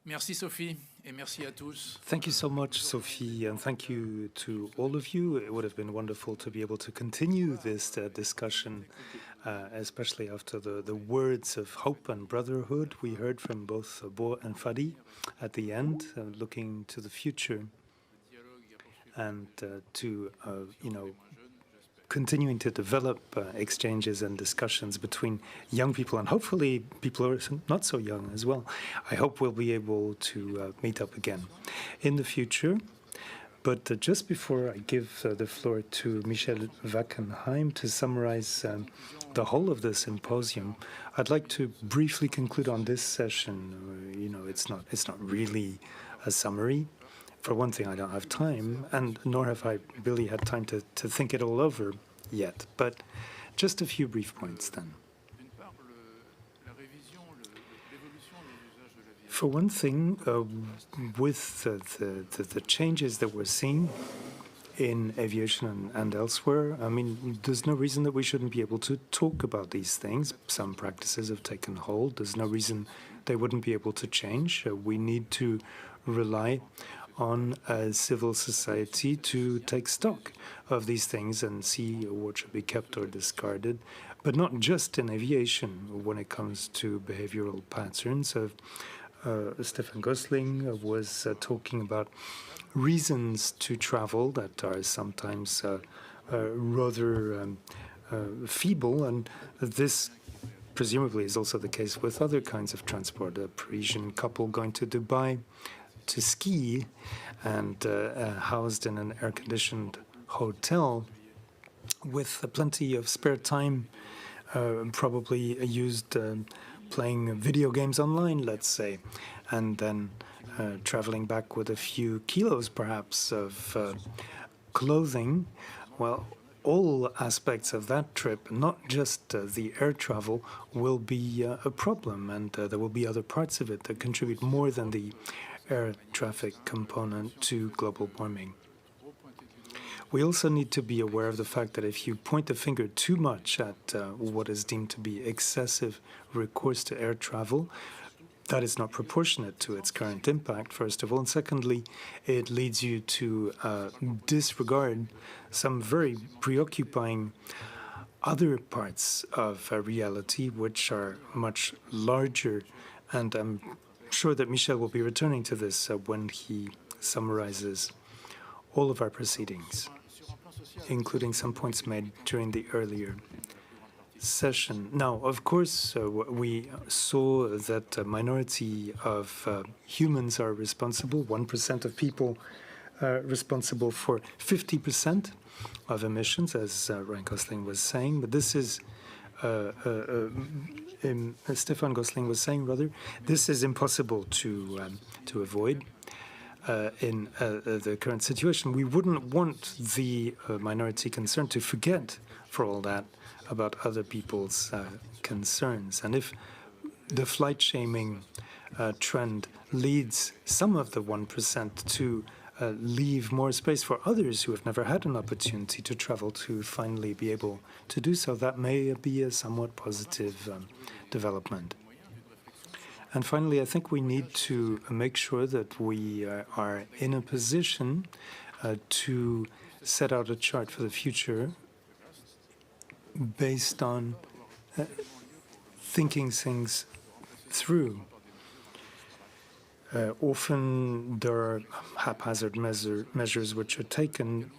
Merci Sophie, et merci à tous. Thank you so much, Sophie, and thank you to all of you. It would have been wonderful to be able to continue this discussion, especially after the words of hope and brotherhood we heard from both Bo and Fadi at the end, looking to the future and continuing to develop exchanges and discussions between young people and hopefully people who are not so young as well. I hope we'll be able to meet up again in the future. But just before I give the floor to Michel Wackenheim to summarize the whole of the symposium, I'd like to briefly conclude on this session. It's not really a summary. For one thing, I don't have time, and nor have I really had time to think it all over yet. But just a few brief points then. For one thing, with the changes that we're seeing in aviation and elsewhere, I mean, there's no reason that we shouldn't be able to talk about these things. Some practices have taken hold. There's no reason they wouldn't be able to change. We need to rely on civil society to take stock of these things and see what should be kept or discarded, but not just in aviation when it comes to behavioral patterns. Stefan Gosling was talking about reasons to travel that are sometimes rather feeble, and this presumably is also the case with other kinds of transport. A Parisian couple going to Dubai to ski and housed in an air-conditioned hotel with plenty of spare time, probably used playing video games online, let's say, and then traveling back with a few kilos, perhaps, of clothing. Well, all aspects of that trip, not just the air travel, will be a problem, and there will be other parts of it that contribute more than the air traffic component to global warming. We also need to be aware of the fact that if you point the finger too much at what is deemed to be excessive recourse to air travel, that is not proportionate to its current impact, first of all. And secondly, it leads you to disregard some very preoccupying other parts of reality, which are much larger. And I'm sure that Michel will be returning to this when he summarizes all of our proceedings, including some points made during the earlier session. Now, of course, we saw that a minority of humans are responsible, 1% of people are responsible for 50% of emissions, as Ryan Gosling was saying. But this is Stefan Gosling was saying, rather, this is impossible to avoid in the current situation. We wouldn't want the minority concerned to forget, for all that, about other people's concerns. And if the flight shaming trend leads some of the 1% to leave more space for others who have never had an opportunity to travel to finally be able to do so, that may be a somewhat positive development. And finally, I think we need to make sure that we are in a position to set out a chart for the future based on thinking things through. Often there are haphazard measures which are taken,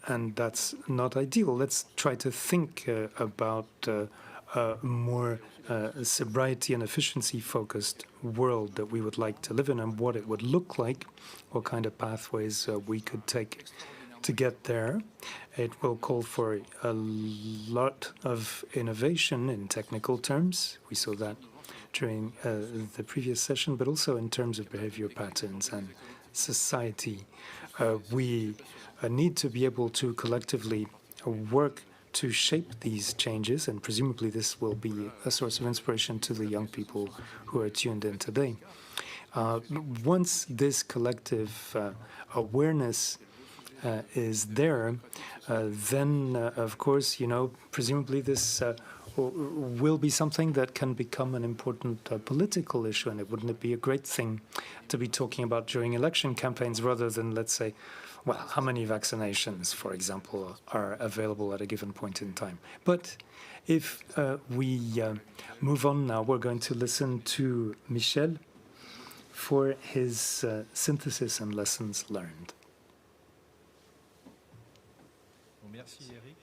and that's not ideal. Let's try to think about a more sobriety and efficiency-focused world that we would like to live in and what it would look like, what kind of pathways we could take to get there. It will call for a lot of innovation in technical terms. We saw that during the previous session, but also in terms of behavior patterns and society. We need to be able to collectively work to shape these changes, and presumably this will be a source of inspiration to the young people who are tuned in today. Once this collective awareness is there, then, of course, presumably this will be something that can become an important political issue, and wouldn't it be a great thing to be talking about during election campaigns rather than, let's say, well, how many vaccinations, for example, are available at a given point in time. But if we move on now, we're going to listen to Michel for his synthesis and lessons learned. Merci Eric.